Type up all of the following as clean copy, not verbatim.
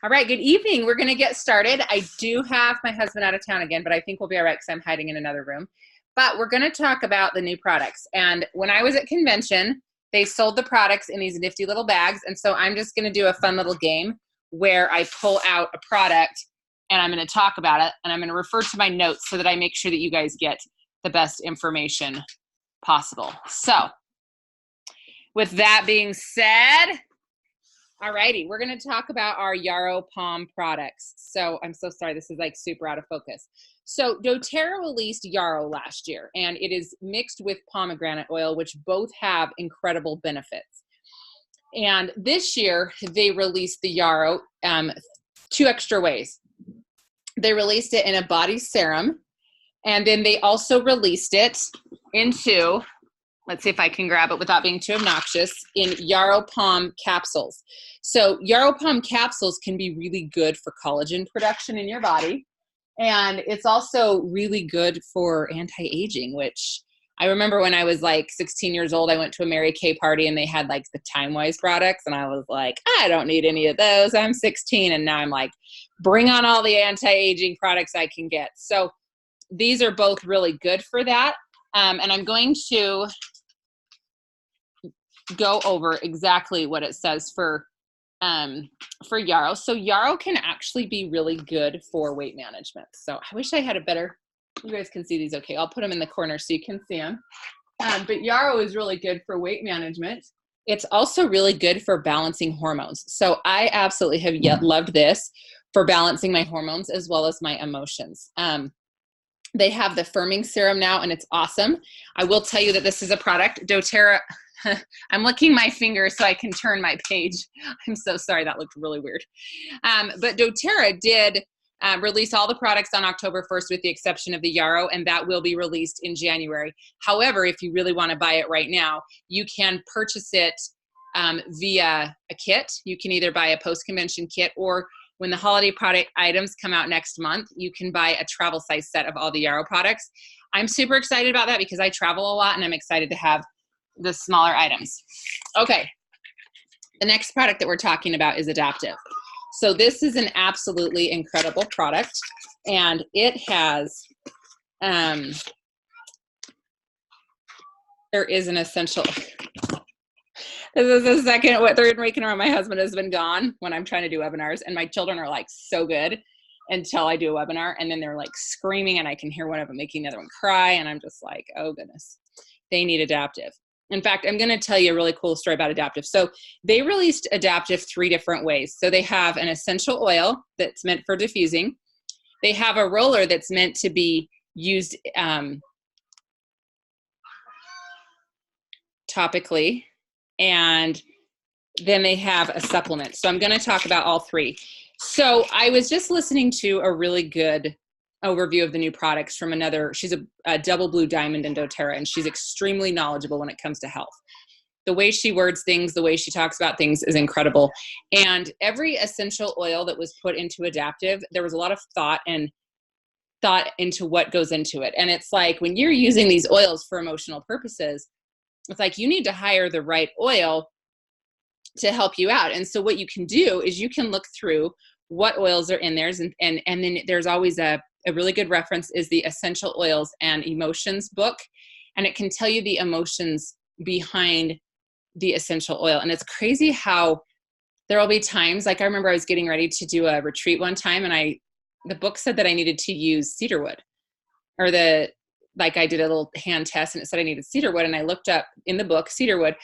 All right, good evening. We're going to get started. I do have my husband out of town again, but I think we'll be all right because I'm hiding in another room. But we're going to talk about the new products. And when I was at convention, they sold the products in these nifty little bags. And so I'm just going to do a fun little game where I pull out a product and I'm going to talk about it. And I'm going to refer to my notes so that I make sure that you guys get the best information possible. So with that being said, alrighty, we're going to talk about our Yarrow Pom products. So I'm so sorry, this is like super out of focus. So doTERRA released Yarrow last year, and it is mixed with pomegranate oil, which both have incredible benefits. And this year, they released the Yarrow two extra ways. They released it in a body serum, and then they also released it into, let's see if I can grab it without being too obnoxious, in Yarrow Pom capsules. So Yarrow Pom capsules can be really good for collagen production in your body. And it's also really good for anti-aging, which I remember when I was like 16 years old, I went to a Mary Kay party and they had like the Time-Wise products. And I was like, I don't need any of those. I'm 16. And now I'm like, bring on all the anti-aging products I can get. So these are both really good for that. And I'm going to go over exactly what it says for Yarrow. So Yarrow can actually be really good for weight management. So I wish I had a better, you guys can see these okay. I'll put them in the corner so you can see them. But Yarrow is really good for weight management. It's also really good for balancing hormones. So I absolutely have loved this for balancing my hormones as well as my emotions. They have the firming serum now, and it's awesome. I will tell you that this is a product, doTERRA. I'm licking my finger so I can turn my page. I'm so sorry, that looked really weird. But doTERRA did release all the products on October 1st with the exception of the Yarrow, and that will be released in January. However, if you really want to buy it right now, you can purchase it via a kit. You can either buy a post-convention kit, or when the holiday product items come out next month, you can buy a travel size set of all the Yarrow products. I'm super excited about that because I travel a lot and I'm excited to have the smaller items. Okay, the next product that we're talking about is Adaptive. So this is an absolutely incredible product, and it has, there is an essential, this is the second, third week in a row my husband has been gone when I'm trying to do webinars, and my children are like so good until I do a webinar, and then they're like screaming and I can hear one of them making the other one cry, and I'm just like, oh goodness, they need Adaptive. In fact, I'm going to tell you a really cool story about Adaptive. So they released Adaptive 3 different ways. So they have an essential oil that's meant for diffusing. They have a roller that's meant to be used topically. And then they have a supplement. So I'm going to talk about all 3. So I was just listening to a really good overview of the new products from another, she's a double blue diamond in doTERRA, and she's extremely knowledgeable when it comes to health. The way she words things, the way she talks about things is incredible. And every essential oil that was put into Adaptive, there was a lot of thought into what goes into it. And it's like when you're using these oils for emotional purposes, it's like you need to hire the right oil to help you out. And so what you can do is you can look through what oils are in there, and then there's always a really good reference is the Essential Oils and Emotions book, and it can tell you the emotions behind the essential oil. And it's crazy how there will be times, like I remember I was getting ready to do a retreat one time, and the book said that I needed to use cedarwood, or like I did a little hand test and it said I needed cedarwood, and I looked up in the book cedarwood,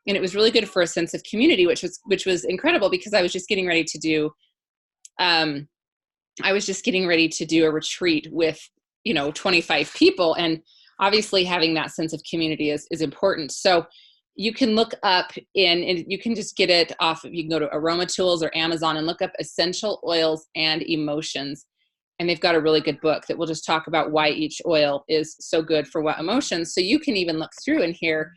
and it was really good for a sense of community, which was incredible because I was just getting ready to do a retreat with, 25 people. And obviously having that sense of community is important. So you can look up and you can just get it off. You can go to Aroma Tools or Amazon and look up Essential Oils and Emotions. And they've got a really good book that will just talk about why each oil is so good for what emotions. So you can even look through in here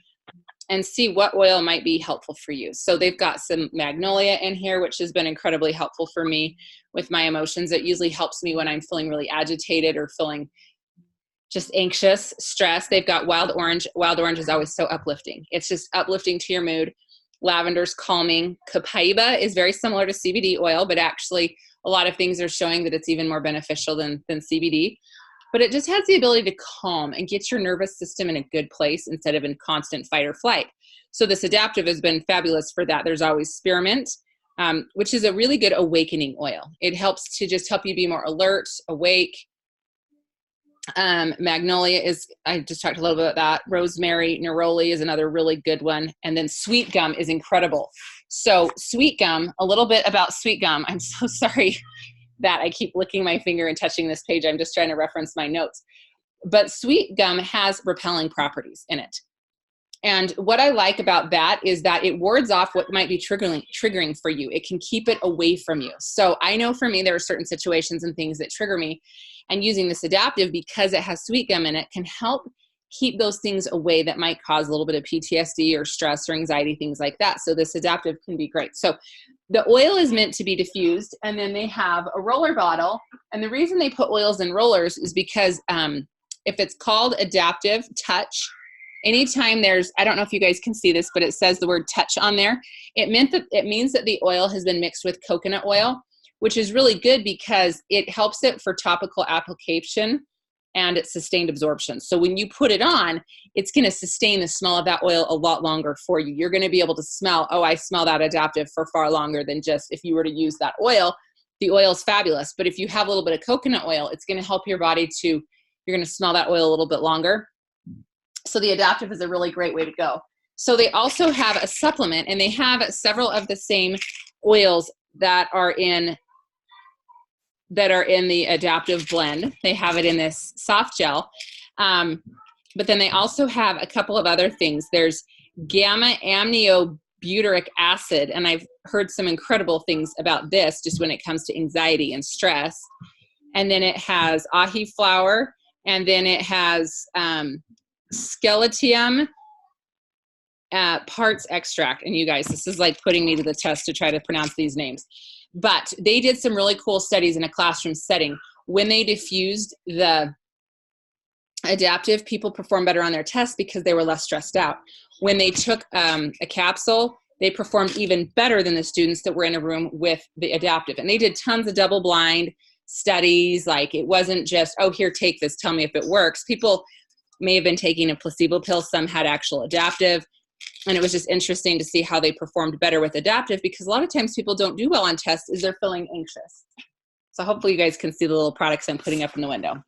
and see what oil might be helpful for you. So they've got some magnolia in here, which has been incredibly helpful for me with my emotions. It usually helps me when I'm feeling really agitated or feeling just anxious, stressed. They've got wild orange. Wild orange is always so uplifting. It's just uplifting to your mood. Lavender's calming. Copaiba is very similar to CBD oil, but actually a lot of things are showing that it's even more beneficial than CBD. But it just has the ability to calm and get your nervous system in a good place instead of in constant fight or flight. So this adaptive has been fabulous for that. There's always spearmint, which is a really good awakening oil. It helps to just help you be more alert, awake. Magnolia is, I just talked a little bit about that. Rosemary, neroli is another really good one. And then sweet gum is incredible. So sweet gum, a little bit about sweet gum. I'm so sorry that I keep licking my finger and touching this page. I'm just trying to reference my notes. But sweet gum has repelling properties in it. And what I like about that is that it wards off what might be triggering for you. It can keep it away from you. So I know for me, there are certain situations and things that trigger me. And using this adaptive, because it has sweet gum in it, can help keep those things away that might cause a little bit of PTSD or stress or anxiety, things like that. So this adaptive can be great. So the oil is meant to be diffused, and then they have a roller bottle. And the reason they put oils in rollers is because if it's called Adaptive Touch, anytime there's, I don't know if you guys can see this, but it says the word touch on there. It means that the oil has been mixed with coconut oil, which is really good because it helps it for topical application and it's sustained absorption. So when you put it on, it's going to sustain the smell of that oil a lot longer for you. You're going to be able to smell, oh, I smell that adaptive for far longer than just if you were to use that oil. The oil's fabulous, but if you have a little bit of coconut oil, it's going to help your body to, you're going to smell that oil a little bit longer. So the adaptive is a really great way to go. So they also have a supplement, and they have several of the same oils that are in the adaptive blend. They have it in this soft gel. But then they also have a couple of other things. There's gamma aminobutyric acid, and I've heard some incredible things about this just when it comes to anxiety and stress. And then it has ahi flower, and then it has Sceletium parts extract. And you guys, this is like putting me to the test to try to pronounce these names. But they did some really cool studies in a classroom setting. When they diffused the adaptive, people performed better on their tests because they were less stressed out. When they took a capsule, they performed even better than the students that were in a room with the adaptive. And they did tons of double-blind studies. Like, it wasn't just, oh, here, take this, tell me if it works. People may have been taking a placebo pill. Some had actual adaptive. And it was just interesting to see how they performed better with adaptive, because a lot of times people don't do well on tests is they're feeling anxious. So hopefully you guys can see the little products I'm putting up in the window.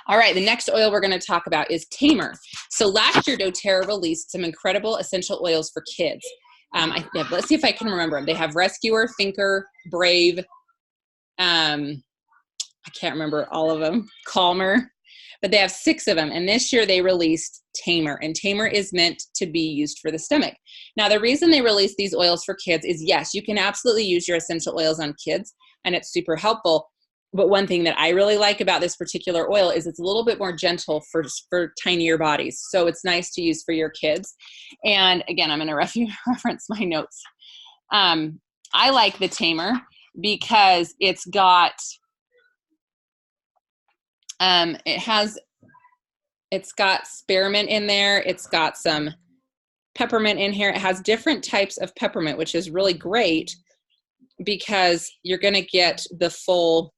All right, the next oil we're going to talk about is Tamer. So last year, doTERRA released some incredible essential oils for kids. Let's see if I can remember them. They have Rescuer, Thinker, Brave. I can't remember all of them. Calmer. But they have 6 of them. And this year they released Tamer. And Tamer is meant to be used for the stomach. Now, the reason they released these oils for kids is, yes, you can absolutely use your essential oils on kids, and it's super helpful. But one thing that I really like about this particular oil is it's a little bit more gentle for tinier bodies. So it's nice to use for your kids. And again, I'm going to reference my notes. I like the Tamer because it's got, it's got spearmint in there. It's got some peppermint in here. It has different types of peppermint, which is really great because you're going to get the full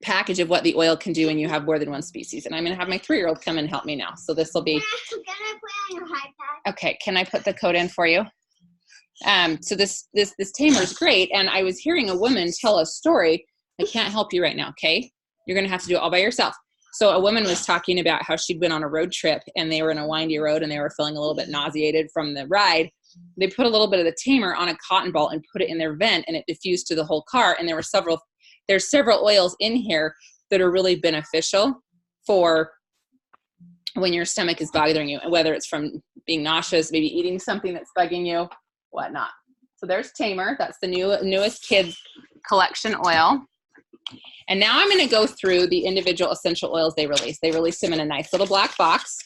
package of what the oil can do when you have more than one species. And I'm going to have my 3-year-old come and help me now. So this will be. Can I put on your iPad? Okay. Can I put the code in for you? So this Tamer is great. And I was hearing a woman tell a story. I can't help you right now. Okay. You're going to have to do it all by yourself. So a woman was talking about how she'd been on a road trip and they were in a windy road and they were feeling a little bit nauseated from the ride. They put a little bit of the Tamer on a cotton ball and put it in their vent, and it diffused to the whole car. And there's several oils in here that are really beneficial for when your stomach is bothering you, and whether it's from being nauseous, maybe eating something that's bugging you, whatnot. So there's Tamer. That's the newest kids collection oil. And now I'm going to go through the individual essential oils they released. They released them in a nice little black box.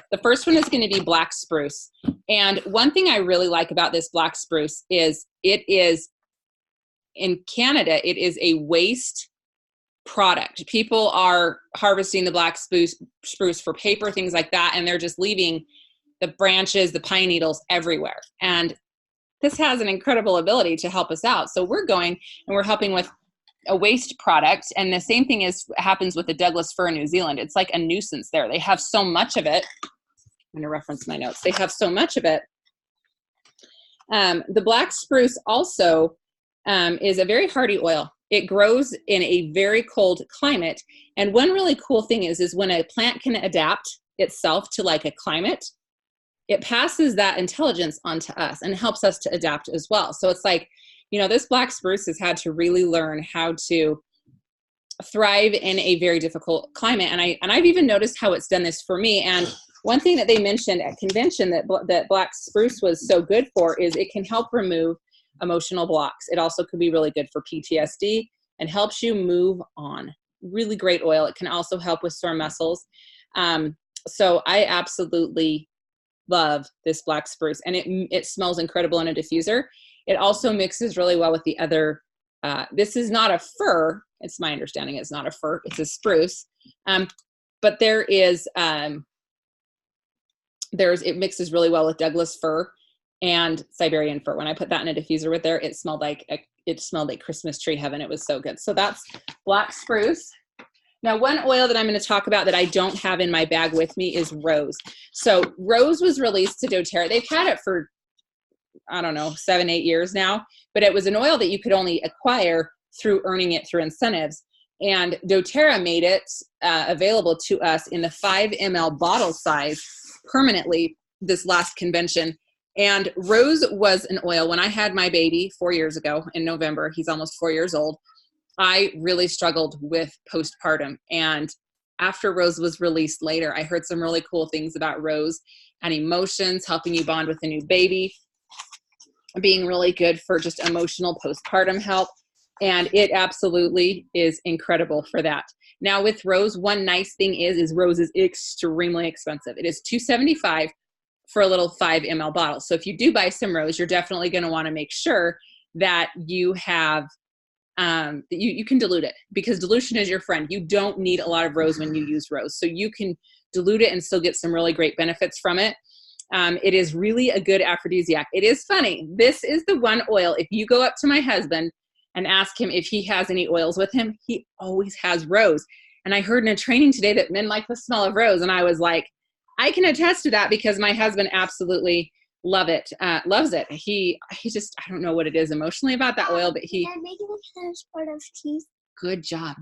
The first one is going to be black spruce. And one thing I really like about this black spruce is it is, in Canada, it is a waste product. People are harvesting the black spruce for paper, things like that, and they're just leaving the branches, the pine needles everywhere. And this has an incredible ability to help us out. So we're going and we're helping with a waste product. And the same thing happens with the Douglas fir in New Zealand. It's like a nuisance there. They have so much of it. I'm going to reference my notes. They have so much of it. The black spruce also is a very hardy oil. It grows in a very cold climate. And one really cool thing is when a plant can adapt itself to like a climate, it passes that intelligence onto us and helps us to adapt as well. So it's like, you know, this black spruce has had to really learn how to thrive in a very difficult climate. And I've even noticed how it's done this for me. And one thing that they mentioned at convention that black spruce was so good for is it can help remove emotional blocks. It also could be really good for PTSD and helps you move on. Really great oil. It can also help with sore muscles. So I absolutely love this black spruce, and it smells incredible in a diffuser. It also mixes really well with the other, this is not a fir. It's my understanding it's not a fir, it's a spruce. But it mixes really well with Douglas fir and Siberian fir. When I put that in a diffuser with there, it smelled like Christmas tree heaven. It was so good. So that's black spruce. Now, one oil that I'm going to talk about that I don't have in my bag with me is rose. So rose was released to doTERRA. They've had it for, I don't know, 7-8 years now, but it was an oil that you could only acquire through earning it through incentives. And doTERRA made it available to us in the 5 ml bottle size permanently this last convention. And rose was an oil. When I had my baby 4 years ago in November, he's almost 4 years old, I really struggled with postpartum. And after rose was released later, I heard some really cool things about rose and emotions, helping you bond with a new baby, being really good for just emotional postpartum help. And it absolutely is incredible for that. Now with rose, one nice thing is rose is extremely expensive. It is $2.75 for a little 5 ml bottle. So if you do buy some rose, you're definitely going to want to make sure that you have you can dilute it, because dilution is your friend. You don't need a lot of rose when you use rose. So you can dilute it and still get some really great benefits from it. It is really a good aphrodisiac. It is funny. This is the one oil, if you go up to my husband and ask him if he has any oils with him, he always has rose. And I heard in a training today that men like the smell of rose. And I was like, I can attest to that because my husband absolutely loves it. He just, I don't know what it is emotionally about that oil, but Can I make it a part of teeth? Good job.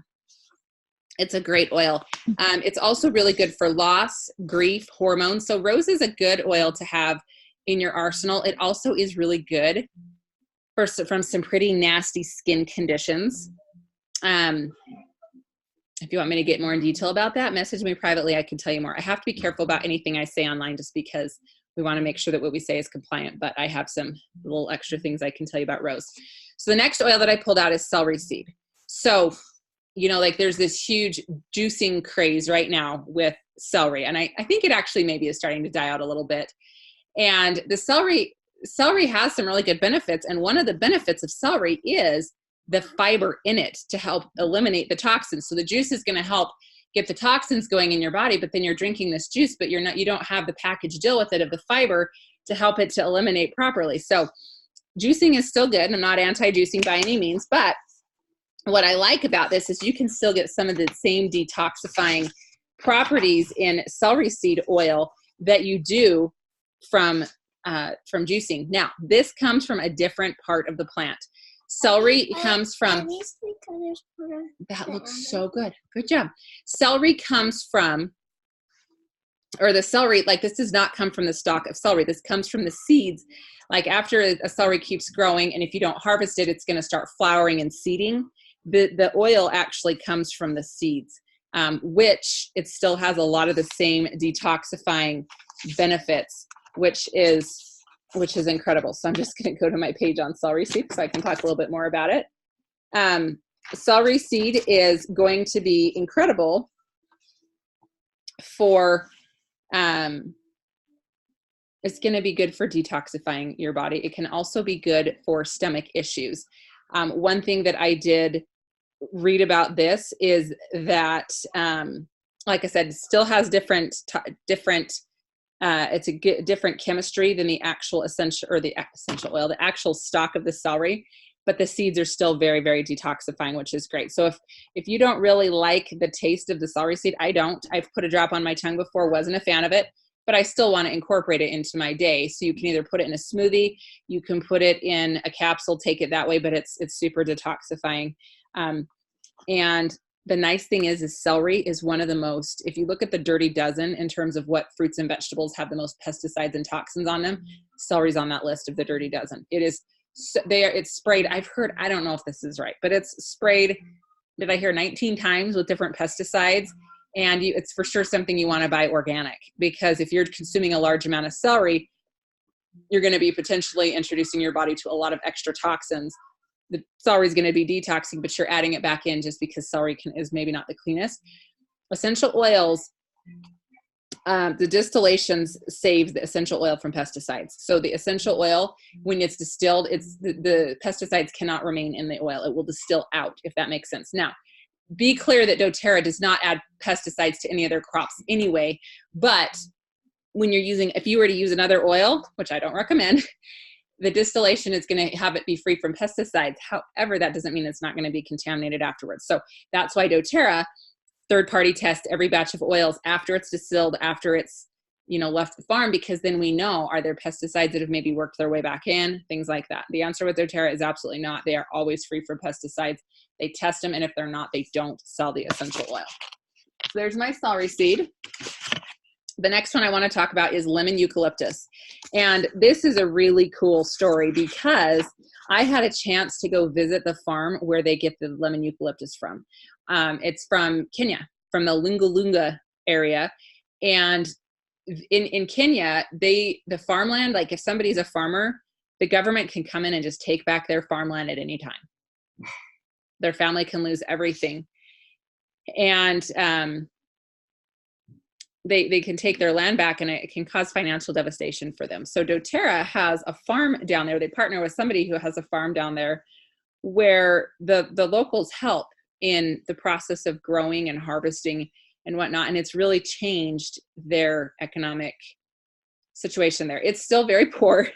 It's a great oil. It's also really good for loss, grief, hormones. So rose is a good oil to have in your arsenal. It also is really good from some pretty nasty skin conditions. If you want me to get more in detail about that, message me privately. I can tell you more. I have to be careful about anything I say online just because we want to make sure that what we say is compliant, but I have some little extra things I can tell you about rose. So the next oil that I pulled out is celery seed. So, you know, like there's this huge juicing craze right now with celery. And I think it actually maybe is starting to die out a little bit. And the celery has some really good benefits. And one of the benefits of celery is the fiber in it to help eliminate the toxins. So the juice is going to help get the toxins going in your body, but then you're drinking this juice, but you don't have the package deal with it of the fiber to help it to eliminate properly. So juicing is still good. I'm not anti-juicing by any means, but what I like about this is you can still get some of the same detoxifying properties in celery seed oil that you do from juicing. Now, this comes from a different part of the plant. Celery comes from, that looks so good. Good job. Celery comes from, or the celery, like this does not come from the stalk of celery. This comes from the seeds. Like after a celery keeps growing, and if you don't harvest it, it's going to start flowering and seeding. The oil actually comes from the seeds, which it still has a lot of the same detoxifying benefits, which is incredible. So I'm just going to go to my page on celery seed so I can talk a little bit more about it. Celery seed is going to be incredible for, it's going to be good for detoxifying your body. It can also be good for stomach issues. One thing that I did read about this is that, like I said, it still has different It's a different chemistry than the actual essential oil, the actual stock of the celery, but the seeds are still very, very detoxifying, which is great. So if you don't really like the taste of the celery seed, I don't. I've put a drop on my tongue before, wasn't a fan of it, but I still want to incorporate it into my day. So you can either put it in a smoothie, you can put it in a capsule, take it that way, but it's super detoxifying. And the nice thing is celery is one of the most, if you look at the dirty dozen in terms of what fruits and vegetables have the most pesticides and toxins on them, celery's on that list of the dirty dozen. It's sprayed. I've heard, I don't know if this is right, but it's sprayed, did I hear 19 times with different pesticides? And it's for sure something you want to buy organic, because if you're consuming a large amount of celery, you're going to be potentially introducing your body to a lot of extra toxins. The celery is going to be detoxing, but you're adding it back in just because celery is maybe not the cleanest. Essential oils, the distillations save the essential oil from pesticides. So the essential oil, when it's distilled, the pesticides cannot remain in the oil. It will distill out, if that makes sense. Now, be clear that doTERRA does not add pesticides to any other crops anyway, but if you were to use another oil, which I don't recommend, the distillation is going to have it be free from pesticides. However, that doesn't mean it's not going to be contaminated afterwards. So that's why doTERRA third-party test every batch of oils after it's distilled, after it's left the farm, because then we know, are there pesticides that have maybe worked their way back in, things like that. The answer with doTERRA is absolutely not. They are always free from pesticides. They test them, and if they're not, they don't sell the essential oil. So there's my celery seed. The next one I want to talk about is lemon eucalyptus. And this is a really cool story because I had a chance to go visit the farm where they get the lemon eucalyptus from. It's from Kenya, from the Lunga Lunga area. And in Kenya, the farmland, like if somebody's a farmer, the government can come in and just take back their farmland at any time. Their family can lose everything. And they can take their land back, and it can cause financial devastation for them. So doTERRA has a farm down there. They partner with somebody who has a farm down there where the locals help in the process of growing and harvesting and whatnot. And it's really changed their economic situation there. It's still very poor.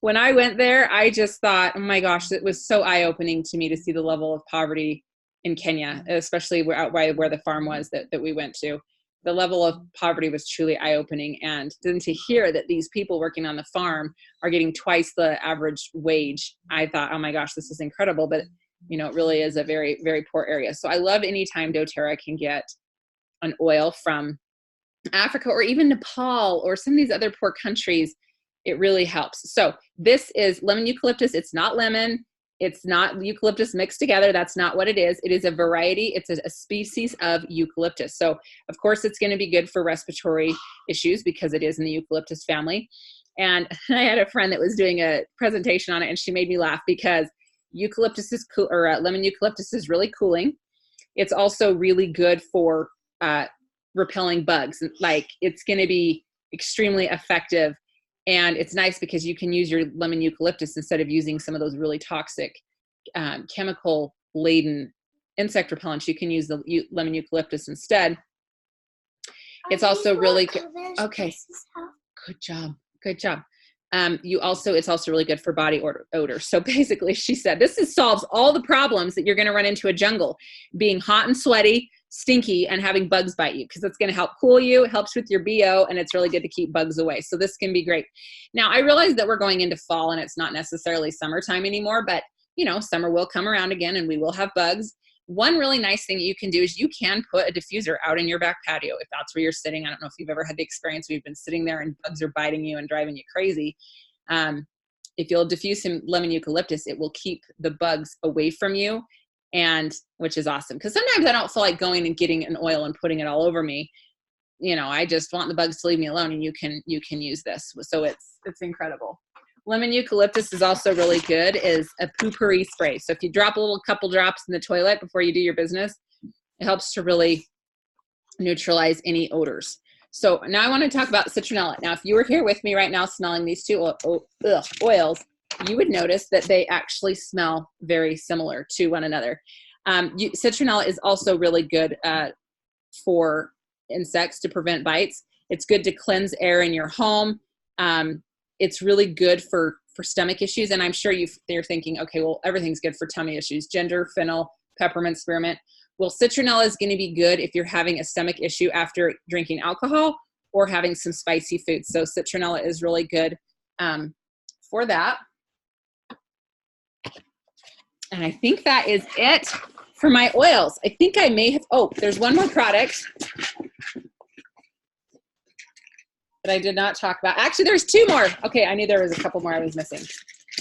When I went there, I just thought, oh my gosh, it was so eye-opening to me to see the level of poverty in Kenya, especially where the farm was that we went to. The level of poverty was truly eye-opening. And then to hear that these people working on the farm are getting twice the average wage, I thought, oh my gosh, this is incredible. But, it really is a very, very poor area. So I love anytime doTERRA can get an oil from Africa or even Nepal or some of these other poor countries. It really helps. So this is lemon eucalyptus. It's not lemon. It's not eucalyptus mixed together. That's not what it is. It is a variety. It's a species of eucalyptus. So of course it's going to be good for respiratory issues because it is in the eucalyptus family. And I had a friend that was doing a presentation on it, and she made me laugh because eucalyptus is cool, or lemon eucalyptus is really cooling. It's also really good for repelling bugs. Like, it's going to be extremely effective. And it's nice because you can use your lemon eucalyptus instead of using some of those really toxic chemical-laden insect repellents. You can use the lemon eucalyptus instead. It's also really good. Okay, good job. Good job. It's also really good for body odor. So basically, she said, this solves all the problems that you're going to run into a jungle, being hot and sweaty, stinky, and having bugs bite you, because it's going to help cool you. It helps with your BO, and it's really good to keep bugs away. So this can be great. Now, I realize that we're going into fall, and it's not necessarily summertime anymore, but summer will come around again, and we will have bugs. One really nice thing you can do is you can put a diffuser out in your back patio if that's where you're sitting. I don't know if you've ever had the experience where you've been sitting there and bugs are biting you and driving you crazy. If you'll diffuse some lemon eucalyptus, it will keep the bugs away from you, and which is awesome. Because sometimes I don't feel like going and getting an oil and putting it all over me. I just want the bugs to leave me alone, and you can use this. So it's incredible. Lemon eucalyptus is also really good is a poo-pourri spray. So if you drop a couple drops in the toilet before you do your business, it helps to really neutralize any odors. So now I want to talk about citronella. Now, if you were here with me right now smelling these two oils, you would notice that they actually smell very similar to one another. Citronella is also really good for insects to prevent bites. It's good to cleanse air in your home. It's really good for stomach issues. And I'm sure they're thinking, okay, well, everything's good for tummy issues. Ginger, fennel, peppermint, spearmint. Well, citronella is going to be good if you're having a stomach issue after drinking alcohol or having some spicy foods. So citronella is really good for that. And I think that is it for my oils. I think I may have, oh, there's one more product that I did not talk about. Actually, there's 2 more. Okay, I knew there was a couple more I was missing.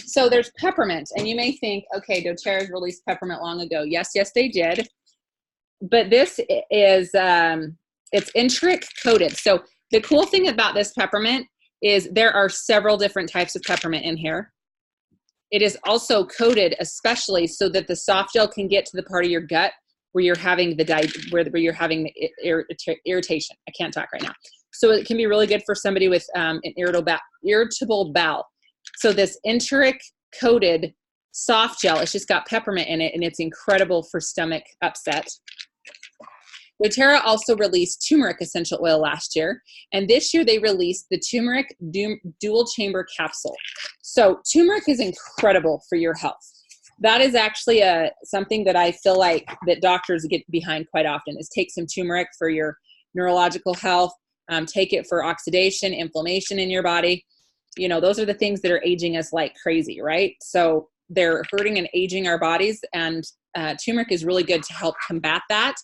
So there's peppermint, and you may think, okay, doTERRA released peppermint long ago. Yes, they did. But this is, it's enteric coated. So the cool thing about this peppermint is there are several different types of peppermint in here. It is also coated especially so that the soft gel can get to the part of your gut where you're having where you're having the irritation. I can't talk right now. So it can be really good for somebody with an irritable bowel. So this enteric coated soft gel, it's just got peppermint in it, and it's incredible for stomach upset. doTERRA also released turmeric essential oil last year, and this year they released the turmeric dual chamber capsule. So turmeric is incredible for your health. That is actually something that I feel like that doctors get behind quite often, is take some turmeric for your neurological health, take it for oxidation, inflammation in your body. You know, those are the things that are aging us like crazy, right? So they're hurting and aging our bodies, and turmeric is really good to help combat that.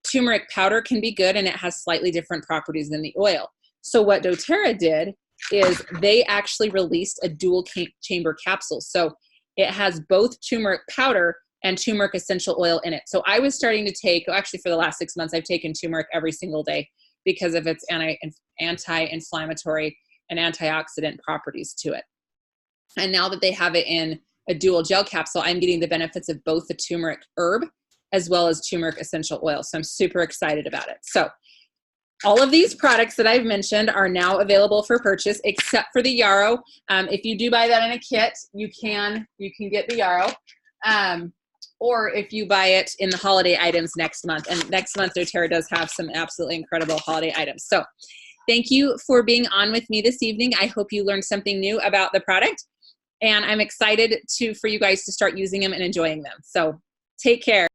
Turmeric powder can be good, and it has slightly different properties than the oil. So what doTERRA did is they actually released a dual chamber capsule. So it has both turmeric powder and turmeric essential oil in it. So I was starting to take, actually for the last 6 months, I've taken turmeric every single day because of its anti-inflammatory and antioxidant properties to it. And now that they have it in a dual gel capsule, I'm getting the benefits of both the turmeric herb as well as turmeric essential oil. So I'm super excited about it. So all of these products that I've mentioned are now available for purchase, except for the yarrow. If you do buy that in a kit, you can get the yarrow. Or if you buy it in the holiday items next month. And next month, doTERRA does have some absolutely incredible holiday items. So thank you for being on with me this evening. I hope you learned something new about the product. And I'm excited for you guys to start using them and enjoying them. So take care.